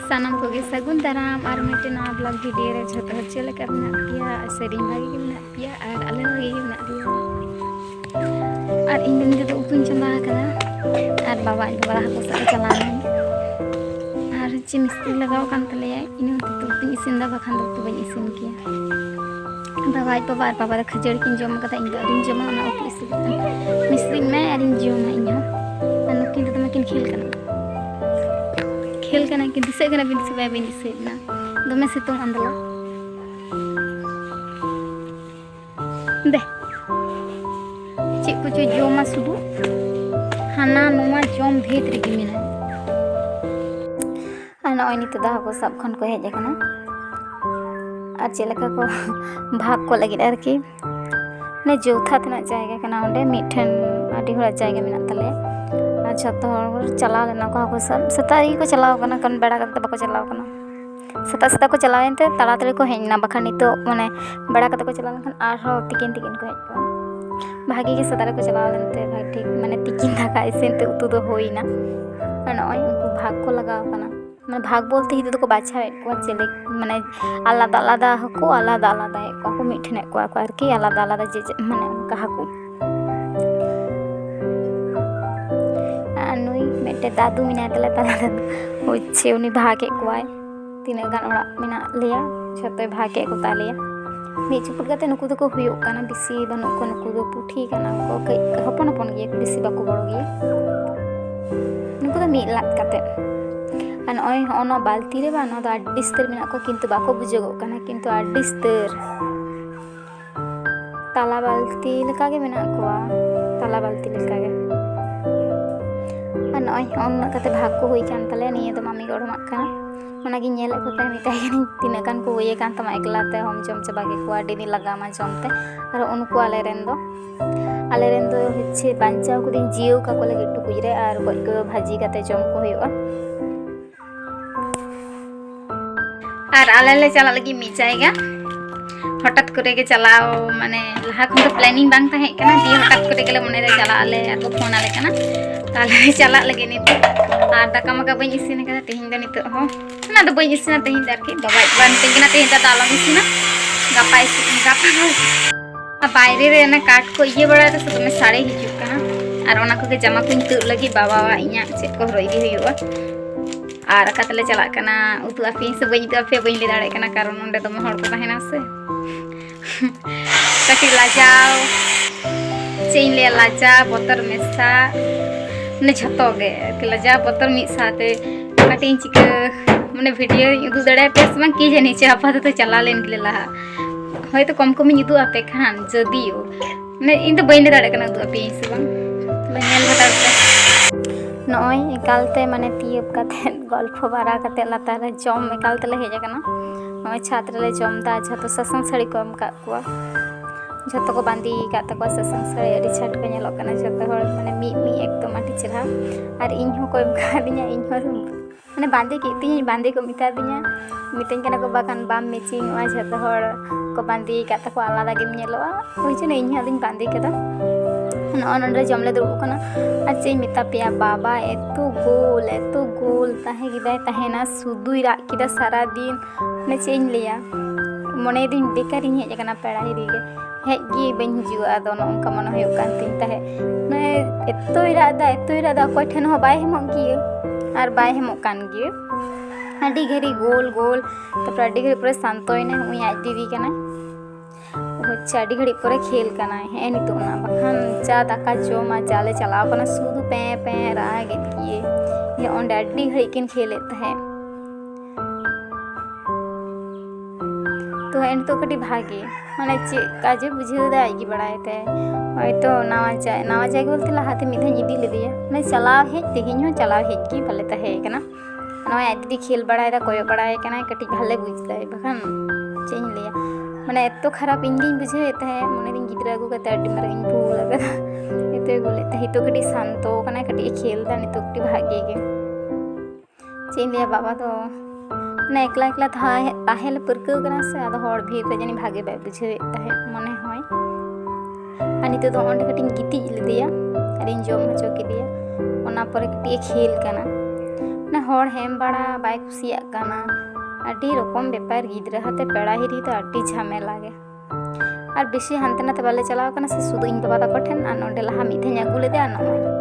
सानम को सगुन दाराम और मिट्टी नवा ब्लॉग वीडियो रे जो चले का मेना पिया सेरिंग भागी के मेना पिया और अले भागी के मेना पिया और इन दिन जो उपुन चंदा करा और बाबा हाको सा चलाना और ची मिस्त्री लगाव कान तले इन तो उपुन इसिन दा बखान तो बई इसिन किया बाबा खजड़ी किन जम कता इन अरिन जमा ना उप इसिन मिस्त्री में अरिन जमा इन अनुकिन तो मकिन खेल करना कि दिसे करना बिन सिवाय बिन दिसे ना दमे सितों अंदला दे चेक कुछ जोमा सुदु हाना नोमा जोम भेद रेगी मिना आना ओनी तो दाह को सब खन को हेज कना और चेलका को भाग को लगी आरकी ने जोथा तना जायगा कना ओंडे मिठन आडी होड़ा जायगा मिना तले छतो चला लेना को हाको सब सतारी को चलाव कना कन बेड़ा कते बको चलाव कना सता को चलावेंते ताड़ाताड़ी को हेजना बखा नितो माने बेड़ा कते को चलाव लेखन आरो तिकिन को हेज को भागी के सतारे को चलाव लेनते भाई ठीक माने तिकिन दाका इसेनते उतु दो होइना नय उनको भाग को लगाव कना माने भाग बोलते ही तो को बाछावेट को चले माने आलादा आलादा हको आलादा आलादा को मिठने को आरकी आलादा आलादा जे माने उनका हको मेटे दादू मिना तले तला होच्छे उनी भागे कोय तीन गान ओड़ा मिना लिया छतो भागे को तालिया मी चुपुट कते नुकु दको हुयो काना बिसी बनु को नुकु दो पुठी काना को कई हपन हपन गे बिसी बाको बड़ो गे नुकु दो मी लात कते अन ओय ono बाल्टी रे बा न दो अड्डिस्तर मिना को किंतु बाको बुझगो काना किंतु अड्डिस्तर ताला बाल्टी लेका गे मिना को ताला बाल्टी लेका गे नय ओन कते भाग को हुई कान तले निये तो मामी गड़मा काना ओना गी नेले को ताई मिताई गनी तिना कान को हुई कान तमा एकलाते हम जम चबा गे को आडी दिन लगा मा जमते और उनको आले रेन दो होच्छे बांचाव को दिन जियो का को लगे टुकुई रे और गज को भाजी काते जम को हुईआ और आले ले चला लगी मी जाएगा हठात करे के चलाओ माने लहा खन तो प्लानिंग बांग ताहे कना दी हठात करे के मने रे चला आले को फोन आले कना ताले चला लगे नित और दाका मका बई इसिन कदा तेहिं दा नित हो ना दो बई इसिन तेहिं दारके बाबा बान तेगिना तेहिं दा ताला इसिन गापा इसिन गापा बायरे रे ना काट को ये बड़ा तो सब में साड़े हिजु कना और ओना को के जमा को तु लगी बाबा इया चेक को रोई दी हुआ और कतले चला कना उतु आपे से बई तो आपे बई ले दाड़े कना कारण ओंडे दम हड़ को ताहेना से कटी लाजाओ चेन ले लाजा बोतर मेसा ने झतो गे लजा बोतर मी साथे कटिंग चिक माने वीडियो उदु दड़े पे समा की जानी चे आपा तो चला लेन गिले लहा होय तो कम कम उदु आपे खान जदियो ने इन तो बई ले दाड़े कना उदु आपे से बंग नेल बता नय एकालते माने तियब काते गल्प बारा काते लातार जम एकालते ले हेजा कना नय छात्र ले जम दा झतो ससंग सड़ी को एम का कुआ झतो को बांदी का तको ससंग सड़ी अडी छाट को नेलो कना झतो हर माने मी एकदम आटी चेहरा और इन हो को एम का दिया इन हो माने बांदी के ती बांदी को मिता दिया मितें कना को बाकान बाम मैचिंग वा झतो हर को बांदी का तको आलादा गे नेलो होय छ ने इन हा दिन बांदी केदा नॉन जमले दुड़ब कना और चे मिता पिया बाबा एतो गोल ताहे गिदाय ताहेना सुदुई रा किदा सारा दिन ने चेन लिया मने दिन बेकारी हेज कना पेड़ा हिरीगे हेज गी बन हिजुआ आदो नोंका मन होयो कान तिन ताहे ने एतोई रादा कोई ठन हो बाय हेमो गियो और बाय हेमो कान गियो आडी घरी गोल तो आडी घरी पूरा शांतोइने हुई आज दीदी कना होच्छे आडी घड़ी पर खेल कना है नितो ना बखान चा दाका जोमा जाले चलाव कना सुदु पे पे राग किए ये ओंडे आडी घड़ी किन खेले तहे तो एन तो कटी भागे माने चे काजे बुझे दा आगी बड़ाए ते होय तो नावा जाय बोलते लहाते मिधा इदी ले दिया माने चलाव हे तेहिं हो चलाव हे की भले तहे कना नय आदी खेल बड़ाए दा कोय बड़ाए कना कटी भले बुझदाय बखान चेन लिया माने एतो खराब इंगी बुझे है मने दिन गिद्रा को कते अड्डी मारे इन भूल लगा एतो बोले तही तो कटी शांतो कना कटी खेल दा नितो कटी भागे गे चेन लिया बाबा तो ᱢᱟᱱᱮ ᱮᱠᱞᱟ ᱮᱠᱞᱟ ᱛᱟᱦᱮᱸ ᱞᱮ ᱯᱟᱹᱨᱠᱟᱹᱣ ᱠᱟᱱᱟ ᱥᱮ, ᱟᱫᱚ ᱦᱚᱲ ᱵᱷᱤᱲ ᱨᱮ ᱡᱟᱹᱱᱤᱡ ᱵᱷᱟᱜᱮ ᱵᱟᱭ ᱵᱩᱡᱷᱟᱹᱣᱮᱫ ᱛᱟᱦᱮᱸᱫ ᱢᱚᱱᱮ ᱦᱚᱭ᱾ ᱟᱨ ᱱᱤᱛᱚᱜ ᱫᱚ ᱚᱸᱰᱮ ᱠᱟᱹᱴᱤᱡ ᱤᱧ ᱜᱤᱛᱤᱡ ᱞᱮᱫᱮᱭᱟ ᱟᱨᱤᱧ ᱡᱚᱢ ᱦᱚᱪᱚ ᱠᱮᱫᱮᱭᱟ, ᱚᱱᱟ ᱯᱚᱨᱮ ᱠᱟᱹᱴᱤᱡ ᱮ ᱠᱷᱮᱞ ᱠᱟᱱᱟ, ᱢᱟᱱᱮ ᱦᱚᱲ ᱦᱮᱢ ᱵᱟᱲᱟ ᱵᱟᱭ ᱠᱩᱥᱤᱭᱟᱜ ᱠᱟᱱᱟ, ᱟᱹᱰᱤ ᱨᱚᱠᱚᱢ ᱵᱮᱯᱟᱨ, ᱜᱤᱫᱽᱨᱟᱹ ᱦᱟᱛᱮ ᱯᱮᱲᱟ ᱦᱤᱨᱤ ᱫᱚ ᱟᱹᱰᱤ ᱡᱷᱟᱢᱮᱞᱟ ᱜᱮ᱾ ᱟᱨ ᱵᱮᱥᱤ ᱦᱟᱱᱛᱮ ᱱᱟᱛᱮ ᱵᱟᱞᱮ ᱪᱟᱞᱟᱣ ᱠᱟᱱᱟ ᱥᱮ, ᱥᱩᱫᱷᱩ ᱤᱧ ᱵᱟᱵᱟ ᱛᱟᱠᱚ ᱴᱷᱮᱱ, ᱟᱨ ᱱᱚᱸᱰᱮ ᱞᱟᱦᱟ ᱢᱤᱫ ᱫᱷᱟᱣ ᱤᱧ ᱟᱹᱜᱩ ᱞᱮᱫᱮᱭᱟ, ᱟᱨ ᱱᱚᱜᱼᱚᱭ